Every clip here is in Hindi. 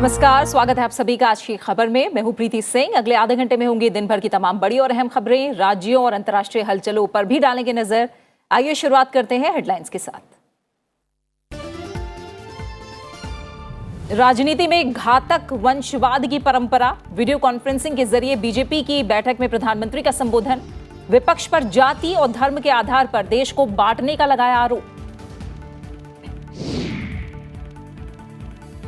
नमस्कार, स्वागत है आप सभी का आज की खबर में। मैं हूं प्रीति सिंह। अगले आधे घंटे में होंगी दिन भर की तमाम बड़ी और अहम खबरें। राज्यों और अंतर्राष्ट्रीय हलचलों पर भी डालेंगे नजर। आइए शुरुआत करते हैं हेडलाइंस के साथ। राजनीति में घातक वंशवाद की परंपरा, वीडियो कॉन्फ्रेंसिंग के जरिए बीजेपी की बैठक में प्रधानमंत्री का संबोधन। विपक्ष पर जाति और धर्म के आधार पर देश को बांटने का लगाया आरोप।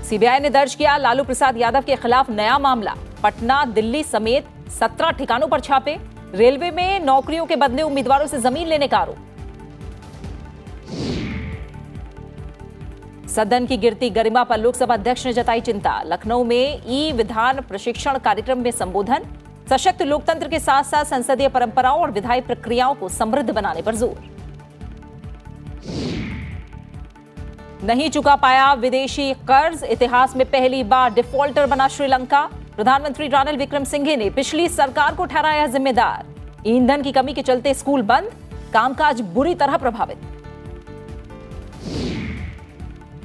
सीबीआई ने दर्ज किया लालू प्रसाद यादव के खिलाफ नया मामला। पटना, दिल्ली समेत 17 ठिकानों पर छापे। रेलवे में नौकरियों के बदले उम्मीदवारों से जमीन लेने का आरोप। सदन की गिरती गरिमा पर लोकसभा अध्यक्ष ने जताई चिंता। लखनऊ में ई विधान प्रशिक्षण कार्यक्रम में संबोधन। सशक्त लोकतंत्र के साथ साथ संसदीय परंपराओं और विधायी प्रक्रियाओं को समृद्ध बनाने पर जोर। नहीं चुका पाया विदेशी कर्ज, इतिहास में पहली बार डिफॉल्टर बना श्रीलंका। प्रधानमंत्री रानिल विक्रमसिंघे ने पिछली सरकार को ठहराया जिम्मेदार। ईंधन की कमी के चलते स्कूल बंद, कामकाज बुरी तरह प्रभावित।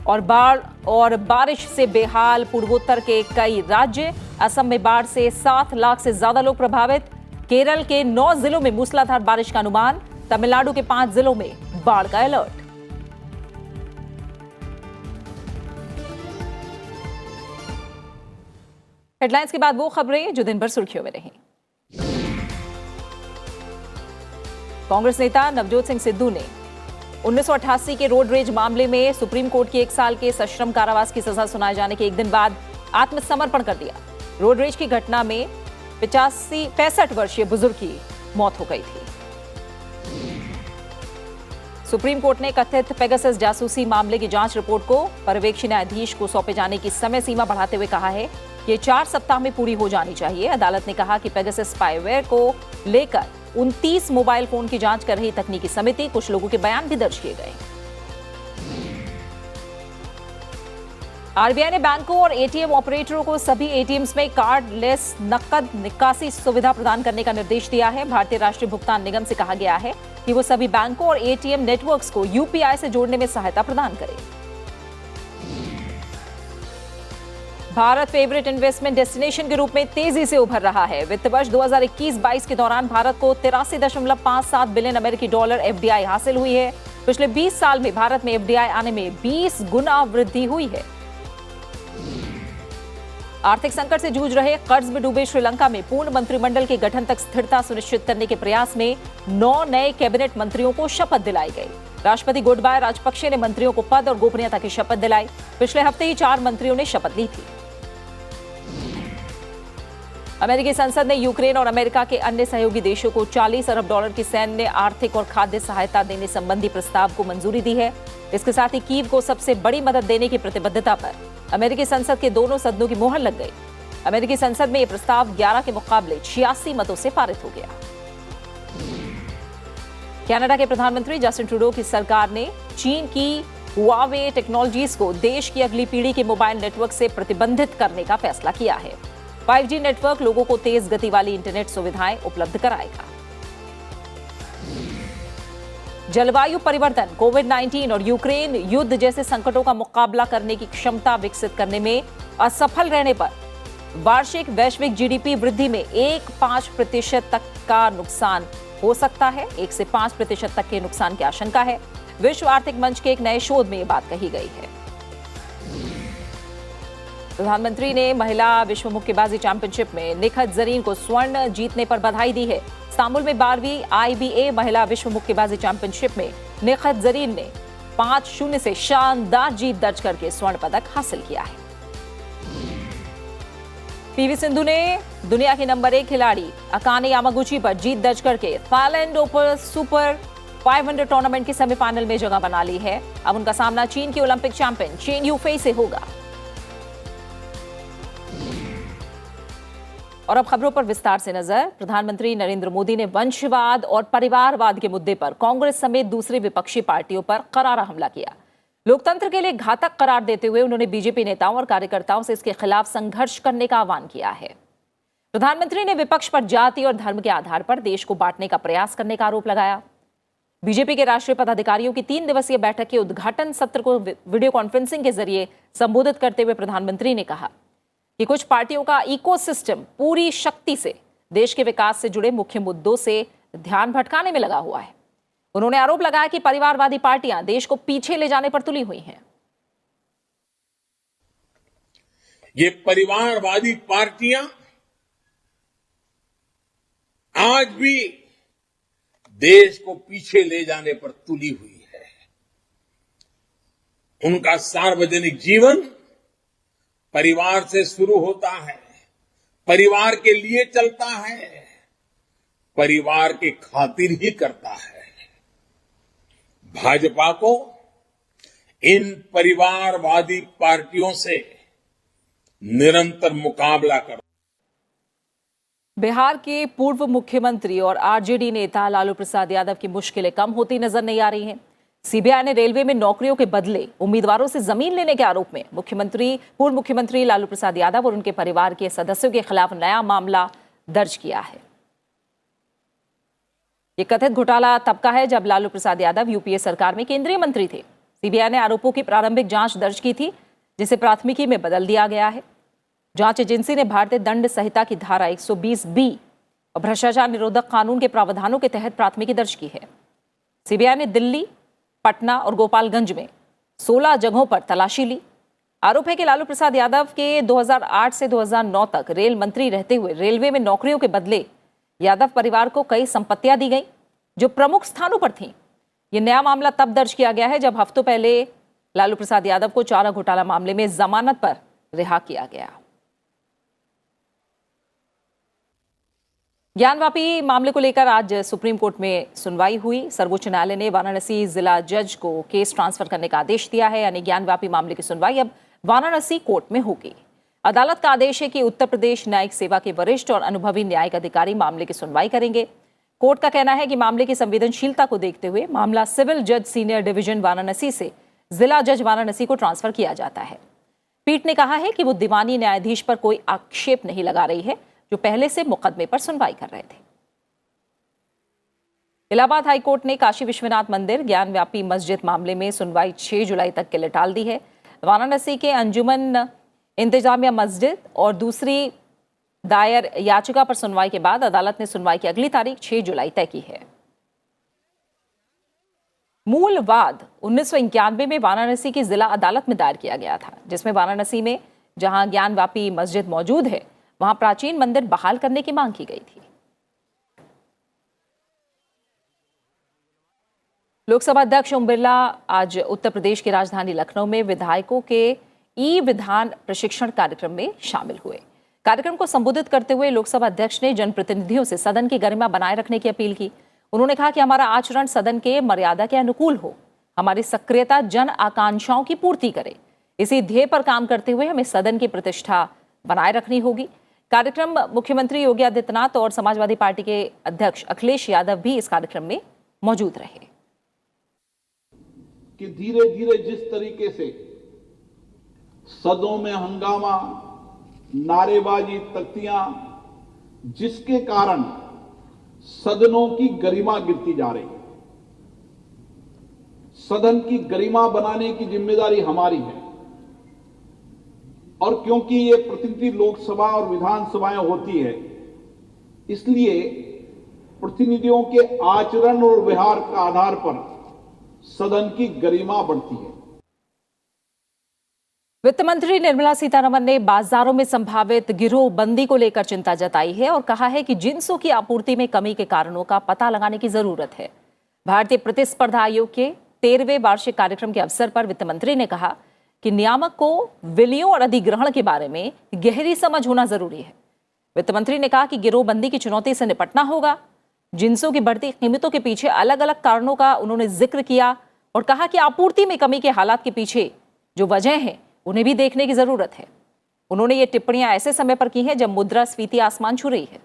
और बाढ़ और बारिश से बेहाल पूर्वोत्तर के कई राज्य। असम में बाढ़ से 7 लाख से ज्यादा लोग प्रभावित। केरल के 9 जिलों में मूसलाधार बारिश का अनुमान। तमिलनाडु के 5 जिलों में बाढ़ का अलर्ट। हेडलाइंस के बाद वो खबरें जो दिन भर सुर्खियों में रहीं। कांग्रेस नेता नवजोत सिंह सिद्धू ने 1988 के रोड रेज मामले में सुप्रीम कोर्ट की 1 साल के सश्रम कारावास की सजा सुनाए जाने के एक दिन बाद आत्मसमर्पण कर दिया। रोड रेज की घटना में 65 वर्षीय बुजुर्ग की मौत हो गई थी। सुप्रीम कोर्ट ने कथित पेगासस जासूसी मामले की जांच रिपोर्ट को पर्यवेक्षी न्यायाधीश को सौंपे जाने की समय सीमा बढ़ाते हुए कहा है कि 4 सप्ताह में पूरी हो जानी चाहिए। अदालत ने कहा कि पेगासस स्पाईवेयर को लेकर 29 मोबाइल फोन की जांच कर रही तकनीकी समिति, कुछ लोगों के बयान भी दर्ज किए गए। आरबीआई ने बैंकों और एटीएम ऑपरेटरों को सभी एटीएम्स में कार्डलेस नकद निकासी सुविधा प्रदान करने का निर्देश दिया है। भारतीय राष्ट्रीय भुगतान निगम से कहा गया है कि वो सभी बैंकों और एटीएम नेटवर्क्स को यूपीआई से जोड़ने में सहायता प्रदान करे। भारत फेवरेट इन्वेस्टमेंट डेस्टिनेशन के रूप में तेजी से उभर रहा है। वित्त वर्ष 2021-22 के दौरान भारत को 83.57 बिलियन अमेरिकी डॉलर एफडीआई हासिल हुई है। पिछले 20 साल में भारत में एफडीआई आने में 20 गुना वृद्धि हुई है। आर्थिक संकट से जूझ रहे, कर्ज में डूबे श्रीलंका में पूर्ण मंत्रिमंडल के गठन तक स्थिरता सुनिश्चित करने के प्रयास में 9 नए कैबिनेट मंत्रियों को शपथ दिलाई गई। राष्ट्रपति गोटबाया राजपक्षे ने मंत्रियों को पद और गोपनीयता की शपथ दिलाई। पिछले हफ्ते ही 4 मंत्रियों ने शपथ ली थी। अमेरिकी संसद ने यूक्रेन और अमेरिका के अन्य सहयोगी देशों को 40 अरब डॉलर की सैन्य, आर्थिक और खाद्य सहायता देने संबंधी प्रस्ताव को मंजूरी दी है। इसके साथ ही कीव को सबसे बड़ी मदद देने की प्रतिबद्धता पर अमेरिकी संसद के दोनों सदनों की मोहर लग गई। अमेरिकी संसद में यह प्रस्ताव 11 के मुकाबले 86 मतों से पारित हो गया। कनाडा के प्रधानमंत्री जस्टिन ट्रूडो की सरकार ने चीन की हुआवे टेक्नोलॉजीज को देश की अगली पीढ़ी के मोबाइल नेटवर्क से प्रतिबंधित करने का फैसला किया है। 5G नेटवर्क लोगों को तेज गति वाली इंटरनेट सुविधाएं उपलब्ध कराएगा। जलवायु परिवर्तन, कोविड-19 और यूक्रेन युद्ध जैसे संकटों का मुकाबला करने की क्षमता विकसित करने में असफल रहने पर वार्षिक वैश्विक जीडीपी वृद्धि में 1.5% तक का नुकसान हो सकता है। 1 से 5% तक के नुकसान की आशंका है। विश्व आर्थिक मंच के एक नए शोध में यह बात कही गई है। प्रधानमंत्री ने महिला विश्व मुक्केबाजी चैंपियनशिप में निखत जरीन को स्वर्ण जीतने पर बधाई दी है। इस्तांबुल में 12वीं IBA महिला विश्व मुक्केबाजी चैंपियनशिप में निखत जरीन ने 5-0 से शानदार जीत दर्ज करके स्वर्ण पदक हासिल किया है। पीवी सिंधु ने दुनिया की नंबर 1 खिलाड़ी अकाने यामागुची पर जीत दर्ज करके थाईलैंड ओपन सुपर 500 टूर्नामेंट के सेमीफाइनल में जगह बना ली है। अब उनका सामना चीन की ओलंपिक चैंपियन चेन यूफेई से होगा। और अब खबरों पर विस्तार से नजर। प्रधानमंत्री नरेंद्र मोदी ने वंशवाद और परिवारवाद के मुद्दे पर कांग्रेस समेत दूसरी विपक्षी पार्टियों पर करारा हमला किया। लोकतंत्र के लिए घातक करार देते हुए उन्होंने बीजेपी नेताओं और कार्यकर्ताओं से इसके खिलाफ संघर्ष करने का आह्वान किया है। प्रधानमंत्री ने विपक्ष पर जाति और धर्म के आधार पर देश को बांटने का प्रयास करने का आरोप लगाया। बीजेपी के राष्ट्रीय पदाधिकारियों की 3 दिवसीय बैठक के उद्घाटन सत्र को वीडियो कॉन्फ्रेंसिंग के जरिए संबोधित करते हुए प्रधानमंत्री ने कहा कि कुछ पार्टियों का इकोसिस्टम पूरी शक्ति से देश के विकास से जुड़े मुख्य मुद्दों से ध्यान भटकाने में लगा हुआ है। उन्होंने आरोप लगाया कि परिवारवादी पार्टियां देश को पीछे ले जाने पर तुली हुई हैं। ये परिवारवादी पार्टियां आज भी देश को पीछे ले जाने पर तुली हुई है। उनका सार्वजनिक जीवन परिवार से शुरू होता है, परिवार के लिए चलता है, परिवार के खातिर ही करता है। भाजपा को इन परिवारवादी पार्टियों से निरंतर मुकाबला कर। बिहार के पूर्व मुख्यमंत्री और आरजेडी नेता लालू प्रसाद यादव की मुश्किलें कम होती नजर नहीं आ रही हैं। सीबीआई ने रेलवे में नौकरियों के बदले उम्मीदवारों से जमीन लेने के आरोप में पूर्व मुख्यमंत्री लालू प्रसाद यादव और उनके परिवार के सदस्यों के खिलाफ नया मामला दर्ज किया है। ये कथित घोटाला तब का है जब लालू प्रसाद यादव यूपीए सरकार में केंद्रीय मंत्री थे। सीबीआई ने आरोपों की प्रारंभिक जांच दर्ज की थी, जिसे प्राथमिकी में बदल दिया गया है। जांच एजेंसी ने भारतीय दंड संहिता की धारा 120B और भ्रष्टाचार निरोधक कानून के प्रावधानों के तहत प्राथमिकी दर्ज की है। सीबीआई ने दिल्ली, पटना और गोपालगंज में 16 जगहों पर तलाशी ली। आरोप है कि लालू प्रसाद यादव के 2008 से 2009 तक रेल मंत्री रहते हुए रेलवे में नौकरियों के बदले यादव परिवार को कई संपत्तियां दी गई जो प्रमुख स्थानों पर थीं। यह नया मामला तब दर्ज किया गया है जब हफ्तों पहले लालू प्रसाद यादव को चारा घोटाला मामले में जमानत पर रिहा किया गया। ज्ञानवापी मामले को लेकर आज सुप्रीम कोर्ट में सुनवाई हुई। सर्वोच्च न्यायालय ने वाराणसी जिला जज को केस ट्रांसफर करने का आदेश दिया है, यानी ज्ञानवापी मामले की सुनवाई अब वाराणसी कोर्ट में होगी। अदालत का आदेश है कि उत्तर प्रदेश न्यायिक सेवा के वरिष्ठ और अनुभवी न्यायिक अधिकारी मामले की सुनवाई करेंगे। कोर्ट का कहना है कि मामले की संवेदनशीलता को देखते हुए मामला सिविल जज सीनियर डिवीजन वाराणसी से जिला जज वाराणसी को ट्रांसफर किया जाता है। पीठ ने कहा है कि वो दीवानी न्यायाधीश पर कोई आक्षेप नहीं लगा रही है, जो पहले से मुकदमे पर सुनवाई कर रहे थे। इलाहाबाद हाईकोर्ट ने काशी विश्वनाथ मंदिर ज्ञानव्यापी मस्जिद मामले में सुनवाई 6 जुलाई तक के लिए टाल दी है। वाराणसी के अंजुमन इंतजामिया मस्जिद और दूसरी दायर याचिका पर सुनवाई के बाद अदालत ने सुनवाई की अगली तारीख 6 जुलाई तय की है। मूल वाद 1991 में वाराणसी की जिला अदालत में दायर किया गया था, जिसमें वाराणसी में जहां ज्ञानव्यापी मस्जिद मौजूद है वहां प्राचीन मंदिर बहाल करने की मांग की गई थी। लोकसभा अध्यक्ष ओम बिरला आज उत्तर प्रदेश की राजधानी लखनऊ में विधायकों के ई-विधान प्रशिक्षण कार्यक्रम में शामिल हुए। कार्यक्रम को संबोधित करते हुए लोकसभा अध्यक्ष ने जनप्रतिनिधियों से सदन की गरिमा बनाए रखने की अपील की। उन्होंने कहा कि हमारा आचरण सदन के मर्यादा के अनुकूल हो, हमारी सक्रियता जन आकांक्षाओं की पूर्ति करे। इसी ध्येय पर काम करते हुए हमें सदन की प्रतिष्ठा बनाए रखनी होगी। कार्यक्रम मुख्यमंत्री योगी आदित्यनाथ और समाजवादी पार्टी के अध्यक्ष अखिलेश यादव भी इस कार्यक्रम में मौजूद रहे। कि धीरे धीरे जिस तरीके से सदनों में हंगामा, नारेबाजी, तख्तियां, जिसके कारण सदनों की गरिमा गिरती जा रही है। सदन की गरिमा बनाने की जिम्मेदारी हमारी है, और क्योंकि ये प्रतिनिधि लोकसभा और विधानसभाएं होती है, इसलिए प्रतिनिधियों के आचरण और व्यवहार के आधार पर सदन की गरिमा बढ़ती है। वित्त मंत्री निर्मला सीतारमण ने बाजारों में संभावित गिरोहबंदी को लेकर चिंता जताई है और कहा है कि जिंसों की आपूर्ति में कमी के कारणों का पता लगाने की जरूरत है। भारतीय प्रतिस्पर्धा आयोग के 13वें वार्षिक कार्यक्रम के अवसर पर वित्त मंत्री ने कहा कि नियामक को विलयों और अधिग्रहण के बारे में गहरी समझ होना जरूरी है। वित्त मंत्री ने कहा कि गिरोहबंदी की चुनौती से निपटना होगा। जिंसों की बढ़ती कीमतों के पीछे अलग अलग कारणों का उन्होंने जिक्र किया और कहा कि आपूर्ति में कमी के हालात के पीछे जो वजह है उन्हें भी देखने की जरूरत है। उन्होंने ये टिप्पणियां ऐसे समय पर की हैं जब मुद्रास्फीति आसमान छू रही है।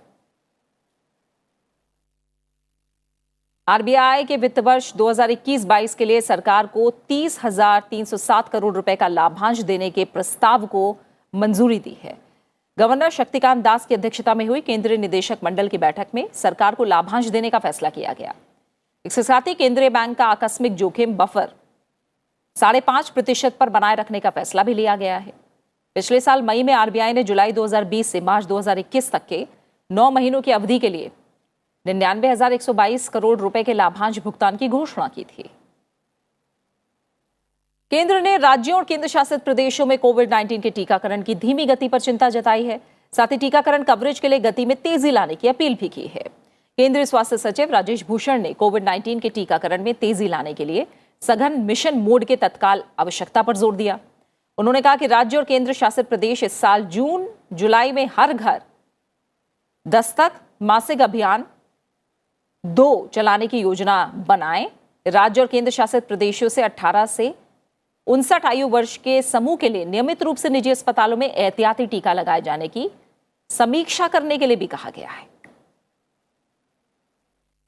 आरबीआई के वित्त वर्ष 2021-22 के लिए सरकार को 30,307 करोड़ रुपए का लाभांश देने के प्रस्ताव को मंजूरी दी है। गवर्नर शक्तिकांत दास की अध्यक्षता में हुई केंद्रीय निदेशक मंडल की बैठक में सरकार को लाभांश देने का फैसला किया गया। इसके साथ ही केंद्रीय बैंक का आकस्मिक जोखिम बफर 5.5% पर बनाए रखने का फैसला भी लिया गया है। पिछले साल मई में आरबीआई ने जुलाई 2020 से मार्च 2021 तक के 9 महीनों की अवधि के लिए 99,122 करोड़ रुपए के लाभांश भुगतान की घोषणा की थी। केंद्र ने राज्यों और केंद्र शासित प्रदेशों में कोविड-19 के टीकाकरण की धीमी गति पर चिंता जताई है। साथ ही टीकाकरण कवरेज के लिए गति में तेजी लाने की अपील भी की है। केंद्रीय स्वास्थ्य सचिव राजेश भूषण ने कोविड-19 के टीकाकरण में तेजी लाने के लिए सघन मिशन मोड के तत्काल आवश्यकता पर जोर दिया। उन्होंने कहा कि राज्य और केंद्र शासित प्रदेश इस साल जून जुलाई में हर घर दस्तक मासिक अभियान 2 चलाने की योजना बनाएं। राज्य और केंद्र शासित प्रदेशों से 18 से 59 आयु वर्ष के समूह के लिए नियमित रूप से निजी अस्पतालों में एहतियाती टीका लगाए जाने की समीक्षा करने के लिए भी कहा गया है।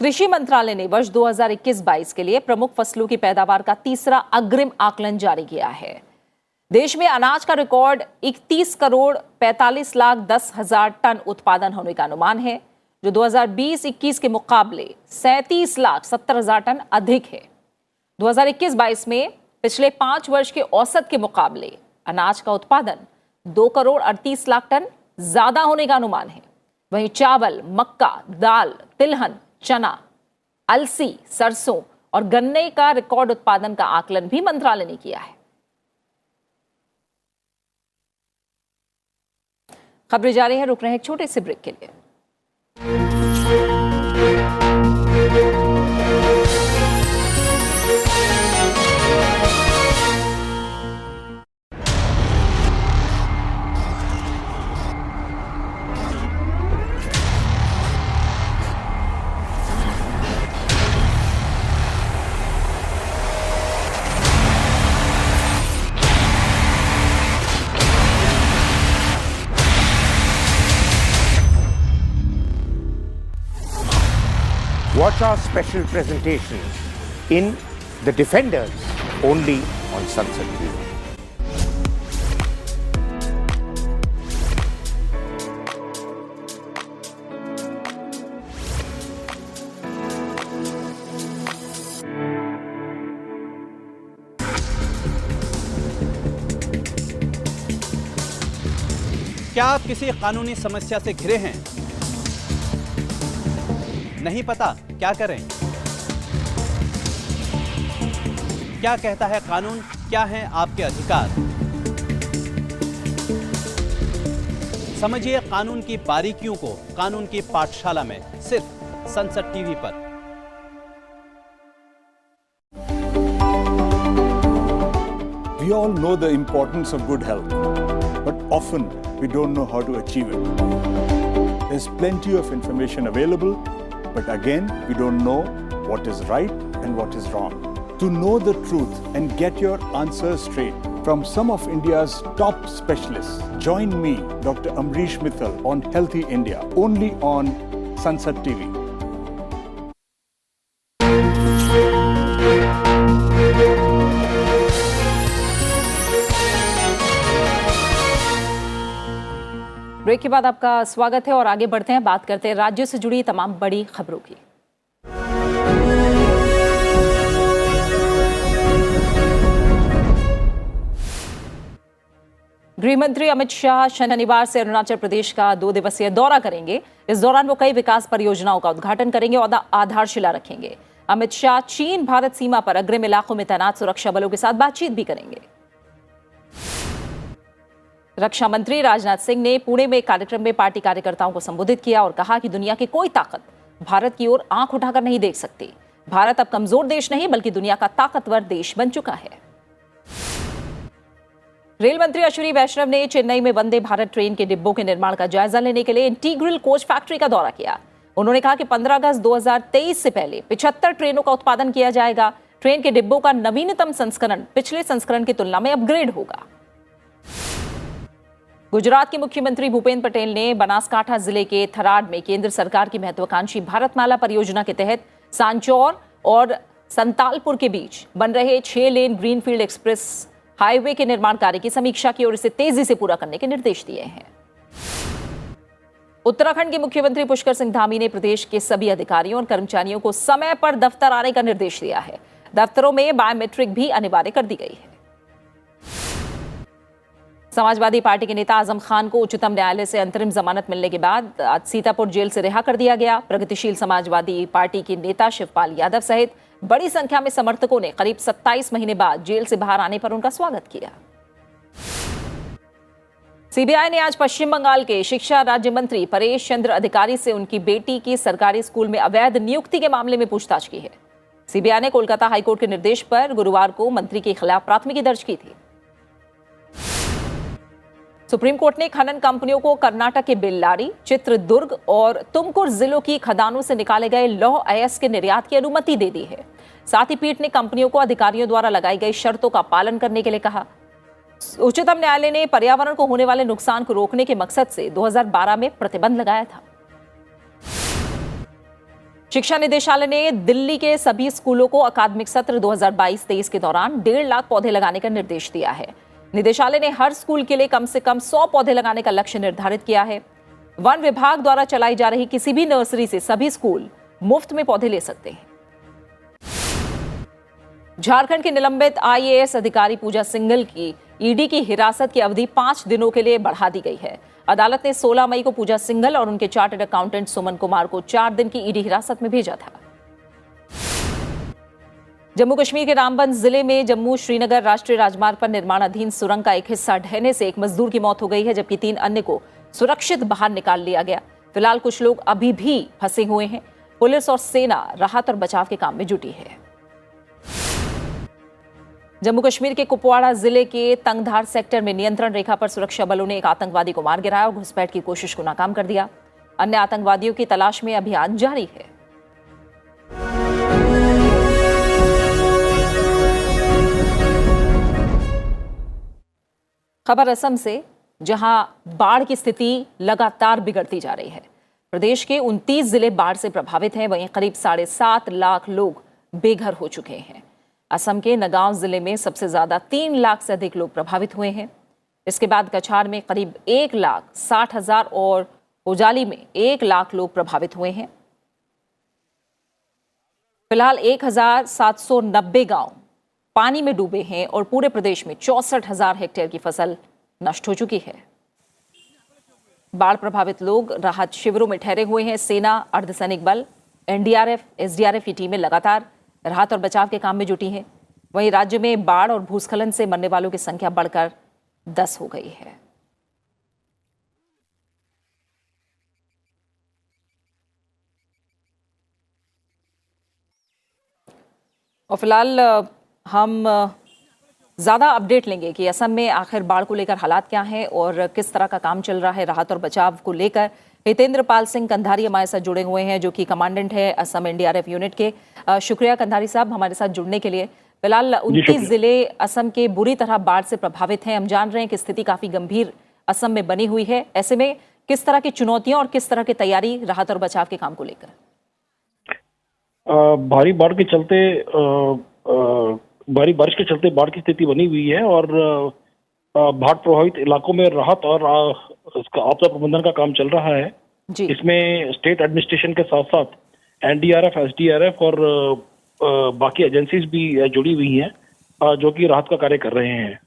कृषि मंत्रालय ने वर्ष 2021-22 के लिए प्रमुख फसलों की पैदावार का तीसरा अग्रिम आकलन जारी किया है। देश में अनाज का रिकॉर्ड 31,45,10,000 टन उत्पादन होने का अनुमान है, जो 2020-21 के मुकाबले 37,70,000 टन अधिक है। 2021-22 में पिछले 5 वर्ष के औसत के मुकाबले अनाज का उत्पादन 2,38,00,000 टन ज्यादा होने का अनुमान है। वहीं चावल, मक्का, दाल, तिलहन, चना, अलसी, सरसों और गन्ने का रिकॉर्ड उत्पादन का आकलन भी मंत्रालय ने किया है। खबरें जारी है, रुक रहे हैं एक छोटे से ब्रेक के लिए। Watch our special presentation in The Defenders only on Sunset TV. क्या आप किसी कानूनी समस्या से घिरे हैं? नहीं पता क्या करें? क्या कहता है कानून? क्या हैं आपके अधिकार? समझिए कानून की बारीकियों को कानून की पाठशाला में, सिर्फ सनसद टीवी पर। We all know the importance of good health, but often we don't know how to achieve it. There's plenty of information available, but again, we don't know what is right and what is wrong. To know the truth and get your answers straight from some of India's top specialists, join me, Dr. Amrish Mittal, on Healthy India, only on Sunset TV. Break के बाद आपका स्वागत है और आगे बढ़ते हैं, बात करते हैं राज्यों से जुड़ी तमाम बड़ी खबरों की। गृह मंत्री अमित शाह शनिवार से अरुणाचल प्रदेश का 2 दिवसीय दौरा करेंगे। इस दौरान वो कई विकास परियोजनाओं का उद्घाटन करेंगे और आधारशिला रखेंगे। अमित शाह चीन भारत सीमा पर अग्रिम इलाकों में तैनात सुरक्षा बलों के साथ बातचीत भी करेंगे। रक्षा मंत्री राजनाथ सिंह ने पुणे में एक कार्यक्रम में पार्टी कार्यकर्ताओं को संबोधित किया और कहा कि दुनिया की कोई ताकत भारत की ओर आंख उठाकर नहीं देख सकती। भारत अब कमजोर देश नहीं बल्कि दुनिया का ताकतवर देश बन चुका है। रेल मंत्री अश्विनी वैष्णव ने चेन्नई में वंदे भारत ट्रेन के डिब्बों के निर्माण का जायजा लेने के लिए इंटीग्रल कोच फैक्ट्री का दौरा किया। उन्होंने कहा कि 15 अगस्त 2023 से पहले 75 ट्रेनों का उत्पादन किया जाएगा। ट्रेन के डिब्बों का नवीनतम संस्करण पिछले संस्करण की तुलना में अपग्रेड होगा। गुजरात के मुख्यमंत्री भूपेंद्र पटेल ने बनासकांठा जिले के थराद में केंद्र सरकार की महत्वाकांक्षी भारतमाला परियोजना के तहत सांचौर और संतालपुर के बीच बन रहे 6 लेन ग्रीनफील्ड एक्सप्रेस हाईवे के निर्माण कार्य की समीक्षा की और इसे तेजी से पूरा करने के निर्देश दिए हैं। उत्तराखंड के मुख्यमंत्री पुष्कर सिंह धामी ने प्रदेश के सभी अधिकारियों और कर्मचारियों को समय पर दफ्तर आने का निर्देश दिया है। दफ्तरों में बायोमेट्रिक भी अनिवार्य कर दी गई है। समाजवादी पार्टी के नेता आजम खान को उच्चतम न्यायालय से अंतरिम जमानत मिलने के बाद आज सीतापुर जेल से रिहा कर दिया गया। प्रगतिशील समाजवादी पार्टी के नेता शिवपाल यादव सहित बड़ी संख्या में समर्थकों ने करीब 27 महीने बाद जेल से बाहर आने पर उनका स्वागत किया। सीबीआई ने आज पश्चिम बंगाल के शिक्षा राज्य मंत्री परेश चंद्र अधिकारी से उनकी बेटी की सरकारी स्कूल में अवैध नियुक्ति के मामले में पूछताछ की है। सीबीआई ने कोलकाता हाईकोर्ट के निर्देश पर गुरुवार को मंत्री के खिलाफ प्राथमिकी दर्ज की थी। सुप्रीम कोर्ट ने खनन कंपनियों को कर्नाटक के बेल्लारी, चित्रदुर्ग और तुमकुर जिलों की खदानों से निकाले गए लौह अयस्क के निर्यात की अनुमति दे दी है। साथ ही पीठ ने कंपनियों को अधिकारियों द्वारा लगाई गई शर्तों का पालन करने के लिए कहा। उच्चतम न्यायालय ने पर्यावरण को होने वाले नुकसान को रोकने के मकसद से 2012 में प्रतिबंध लगाया था। शिक्षा निदेशालय ने दिल्ली के सभी स्कूलों को अकादमिक सत्र 2022-23 के दौरान 1.5 लाख पौधे लगाने का निर्देश दिया है। निदेशालय ने हर स्कूल के लिए कम से कम 100 पौधे लगाने का लक्ष्य निर्धारित किया है। वन विभाग द्वारा चलाई जा रही किसी भी नर्सरी से सभी स्कूल मुफ्त में पौधे ले सकते हैं। झारखंड के निलंबित आईएएस अधिकारी पूजा सिंघल की ईडी की हिरासत की अवधि 5 दिनों के लिए बढ़ा दी गई है। अदालत ने 16 मई को पूजा सिंघल और उनके चार्टर्ड अकाउंटेंट सुमन कुमार को 4 दिन की ईडी हिरासत में भेजा था। जम्मू कश्मीर के रामबन जिले में जम्मू श्रीनगर राष्ट्रीय राजमार्ग पर निर्माणाधीन सुरंग का एक हिस्सा ढहने से एक मजदूर की मौत हो गई है, जबकि 3 अन्य को सुरक्षित बाहर निकाल लिया गया। फिलहाल कुछ लोग अभी भी फंसे हुए हैं। पुलिस और सेना राहत और बचाव के काम में जुटी है। जम्मू कश्मीर के कुपवाड़ा जिले के तंगधार सेक्टर में नियंत्रण रेखा पर सुरक्षा बलों ने एक आतंकवादी को मार गिराया और घुसपैठ की कोशिश को नाकाम कर दिया। अन्य आतंकवादियों की तलाश में अभियान जारी है। खबर असम से, जहां बाढ़ की स्थिति लगातार बिगड़ती जा रही है। प्रदेश के 29 जिले बाढ़ से प्रभावित हैं, वहीं करीब 7.5 लाख लोग बेघर हो चुके हैं। असम के नगांव जिले में सबसे ज्यादा 3 लाख से अधिक लोग प्रभावित हुए हैं। इसके बाद कछार में करीब 1,60,000 और उजाली में 1 लाख लोग प्रभावित हुए हैं। फिलहाल 1,790 गांव पानी में डूबे हैं और पूरे प्रदेश में 64,000 हेक्टेयर की फसल नष्ट हो चुकी है। बाढ़ प्रभावित लोग राहत शिविरों में ठहरे हुए हैं। सेना, अर्धसैनिक बल, एनडीआरएफ, एसडीआरएफ की टीमें लगातार राहत और बचाव के काम में जुटी हैं। वहीं राज्य में बाढ़ और भूस्खलन से मरने वालों की संख्या बढ़कर 10 हो गई है। और फिलहाल हम ज़्यादा अपडेट लेंगे कि असम में आखिर बाढ़ को लेकर हालात क्या हैं और किस तरह का काम चल रहा है राहत और बचाव को लेकर। हितेंद्र पाल सिंह कंधारी हमारे साथ जुड़े हुए हैं, जो कि कमांडेंट है असम एनडीआरएफ यूनिट के। शुक्रिया कंधारी साहब हमारे साथ जुड़ने के लिए। फिलहाल 29 जिले असम के बुरी तरह बाढ़ से प्रभावित हैं। हम जान रहे हैं कि स्थिति काफ़ी गंभीर असम में बनी हुई है। ऐसे में किस तरह की चुनौतियां और किस तरह की तैयारी राहत और बचाव के काम को लेकर? भारी बारिश के चलते बाढ़ की स्थिति बनी हुई है और बाढ़ प्रभावित इलाकों में राहत और आपदा प्रबंधन का काम चल रहा है जी। इसमें स्टेट एडमिनिस्ट्रेशन के साथ साथ एनडीआरएफ, एसडीआरएफ और बाकी एजेंसीज भी जुड़ी हुई हैं जो कि राहत का कार्य कर रहे हैं।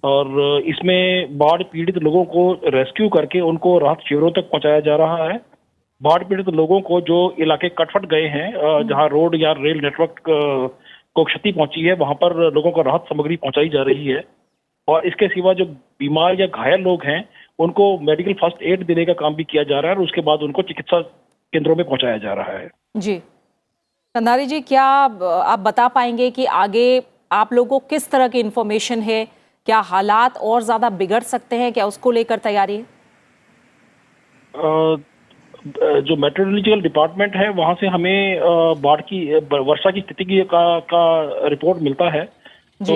और इसमें बाढ़ पीड़ित लोगों को रेस्क्यू करके उनको राहत शिविरों तक पहुंचाया जा रहा है। बाढ़ पीड़ित लोगों को जो इलाके कटफट गए हैं, जहां रोड या रेल नेटवर्क को क्षति पहुंची है, वहां पर लोगों को राहत सामग्री पहुंचाई जा रही है। और इसके सिवा जो बीमार या घायल लोग हैं उनको मेडिकल फर्स्ट एड देने का काम भी किया जा रहा है और उसके बाद उनको चिकित्सा केंद्रों में पहुंचाया जा रहा है। जी कंधारी जी, क्या आप बता पाएंगे कि आगे आप लोगों को किस तरह की इंफॉर्मेशन है? क्या हालात और ज्यादा बिगड़ सकते हैं? क्या उसको लेकर तैयारी है? जो मेट्रोलॉजिकल डिपार्टमेंट है वहां से हमें बाढ़ की वर्षा की स्थिति का रिपोर्ट मिलता है, तो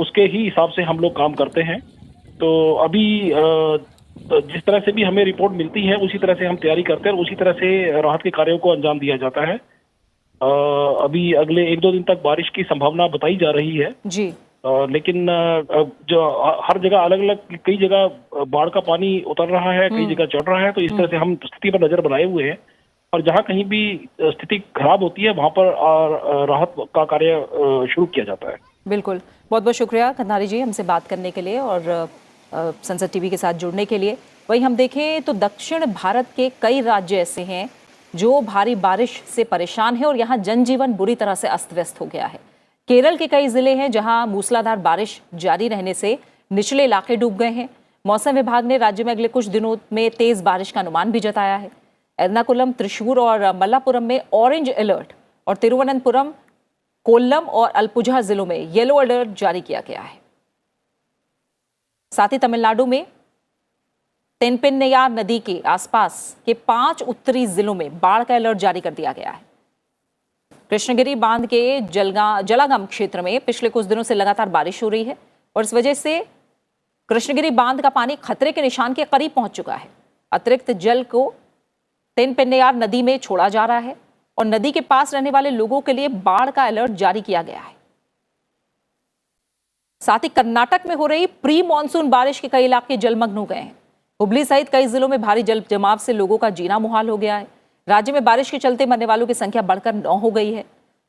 उसके ही हिसाब से हम लोग काम करते हैं। तो अभी जिस तरह से भी हमें रिपोर्ट मिलती है उसी तरह से हम तैयारी करते हैं और उसी तरह से राहत के कार्यों को अंजाम दिया जाता है। अभी अगले 1-2 दिन तक बारिश की संभावना बताई जा रही है जी। लेकिन जो हर जगह अलग अलग, कई जगह बाढ़ का पानी उतर रहा है, कई जगह चढ़ रहा है, तो इस तरह से हम स्थिति पर नजर बनाए हुए हैं और जहां कहीं भी स्थिति खराब होती है वहां पर राहत का कार्य शुरू किया जाता है। बिल्कुल, बहुत बहुत शुक्रिया कंधारी जी हमसे बात करने के लिए। और संसद टीवी के साथ जुड़ने के लिए। वहीं हम देखें तो दक्षिण भारत के कई राज्य ऐसे हैं जो भारी बारिश से परेशान है और यहाँ जनजीवन बुरी तरह से अस्त व्यस्त हो गया है। केरल के कई जिले हैं जहां मूसलाधार बारिश जारी रहने से निचले इलाके डूब गए हैं। मौसम विभाग ने राज्य में अगले कुछ दिनों में तेज बारिश का अनुमान भी जताया है। एर्नाकुलम, त्रिशूर और मल्लापुरम में ऑरेंज अलर्ट और तिरुवनंतपुरम, कोल्लम और अलपुझा जिलों में येलो अलर्ट जारी किया गया है। साथ ही तमिलनाडु में तेनपेन्नैयार नदी के आसपास के 5 उत्तरी जिलों में बाढ़ का अलर्ट जारी कर दिया गया है। कृष्णगिरी बांध के जलागाम क्षेत्र में पिछले कुछ दिनों से लगातार बारिश हो रही है और इस वजह से कृष्णगिरी बांध का पानी खतरे के निशान के करीब पहुंच चुका है। अतिरिक्त जल को तेनपेन्नैयार नदी में छोड़ा जा रहा है और नदी के पास रहने वाले लोगों के लिए बाढ़ का अलर्ट जारी किया गया है। साथ ही कर्नाटक में हो रही प्री मॉनसून बारिश के कई इलाके जलमग्न हो गए हैं। हुबली सहित कई जिलों में भारी जल जमाव से लोगों का जीना मुहाल हो गया है। राज्य में बारिश के चलते मरने वालों की संख्या बढ़कर 9 हो गई है।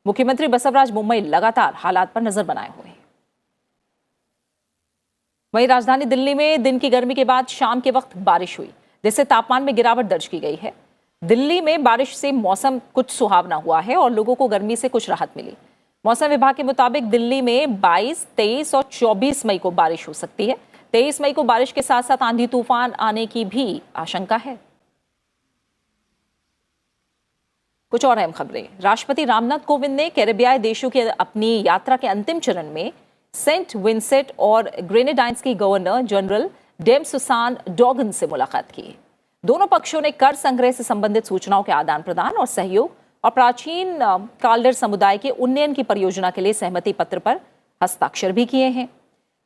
मुख्यमंत्री बसवराज बोम्मई लगातार हालात पर नजर बनाए हुए हैं। वहीं राजधानी दिल्ली में दिन की गर्मी के बाद शाम के वक्त बारिश हुई, जिससे तापमान में गिरावट दर्ज की गई है। दिल्ली में बारिश से मौसम कुछ सुहावना हुआ है और लोगों को गर्मी से कुछ राहत मिली। मौसम विभाग के मुताबिक दिल्ली में 22, 23 और 24 मई को बारिश हो सकती है। 23 मई को बारिश के साथ साथ आंधी तूफान आने की भी आशंका है। कुछ और अहम खबरें। राष्ट्रपति रामनाथ कोविंद ने कैरेबियाई देशों की अपनी यात्रा के अंतिम चरण में सेंट विंसेंट और ग्रेनेडाइंस की गवर्नर जनरल डेम सुसान डॉगन से मुलाकात की। दोनों पक्षों ने कर संग्रह से संबंधित सूचनाओं के आदान प्रदान और सहयोग और प्राचीन काल्डर समुदाय के उन्नयन की परियोजना के लिए सहमति पत्र पर हस्ताक्षर भी किए हैं।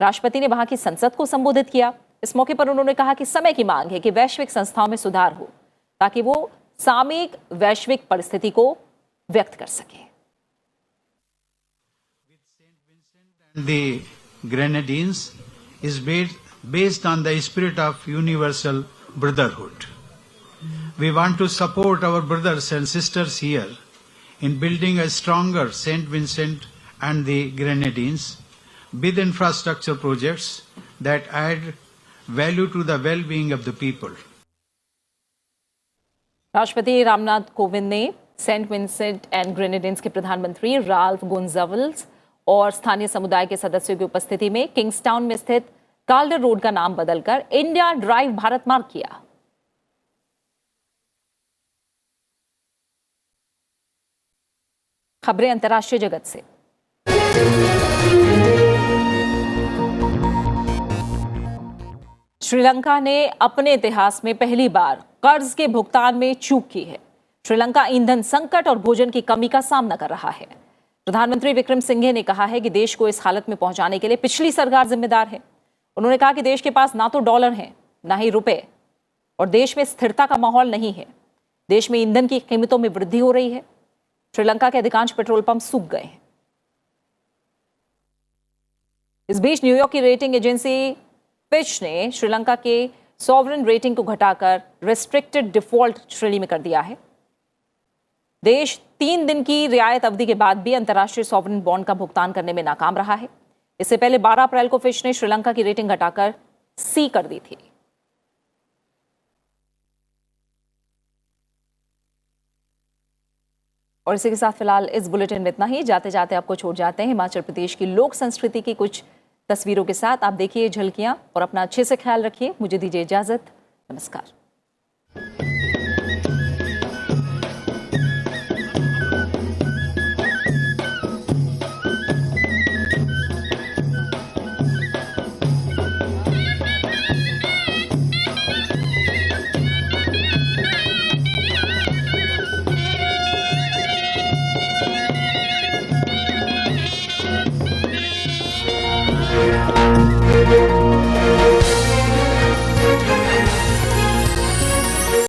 राष्ट्रपति ने वहां की संसद को संबोधित किया। इस मौके पर उन्होंने कहा कि समय की मांग है कि वैश्विक संस्थाओं में सुधार हो ताकि वो सामयिक वैश्विक परिस्थिति को व्यक्त कर सके। The Grenadines is based on the spirit of universal brotherhood. We want to support our brothers and sisters here in building a stronger St. Vincent and the Grenadines with infrastructure projects that add value to the well-being of the people. राष्ट्रपति रामनाथ कोविंद ने सेंट विंसेंट एंड ग्रेनेडिन्स के प्रधानमंत्री राल्फ गोंजाल्वेस और स्थानीय समुदाय के सदस्यों की उपस्थिति में किंग्सटाउन में स्थित काल्डर रोड का नाम बदलकर इंडिया ड्राइव भारत मार्ग किया। खबरें अंतर्राष्ट्रीय जगत से। श्रीलंका ने अपने इतिहास में पहली बार कर्ज के भुगतान में चूक की है। श्रीलंका ईंधन संकट और भोजन की कमी का सामना कर रहा है। प्रधानमंत्री विक्रम सिंघे ने कहा है कि देश को इस हालत में पहुंचाने के लिए पिछली सरकार जिम्मेदार है। उन्होंने कहा कि देश के पास ना तो डॉलर है, ना ही रुपए और देश में स्थिरता का माहौल नहीं है। देश में ईंधन की कीमतों में वृद्धि हो रही है। श्रीलंका के अधिकांश पेट्रोल पंप सूख गए हैं। इस बीच न्यूयॉर्क की रेटिंग एजेंसी फिच ने श्रीलंका के सॉवरेन रेटिंग को घटाकर रेस्ट्रिक्टेड डिफॉल्ट श्रेणी में कर दिया है। देश 3 दिन की रियायत अवधि के बाद भी अंतर्राष्ट्रीय सॉवरेन बॉन्ड का भुगतान करने में नाकाम रहा है। इससे पहले 12 अप्रैल को फिच ने श्रीलंका की रेटिंग घटाकर सी कर दी थी। और इसी के साथ फिलहाल इस बुलेटिन में इतना ही। जाते जाते आपको छोड़ जाते हैं हिमाचल प्रदेश की लोक संस्कृति की कुछ तस्वीरों के साथ। आप देखिए झलकियां और अपना अच्छे से ख्याल रखिए। मुझे दीजिए इजाजत। नमस्कार।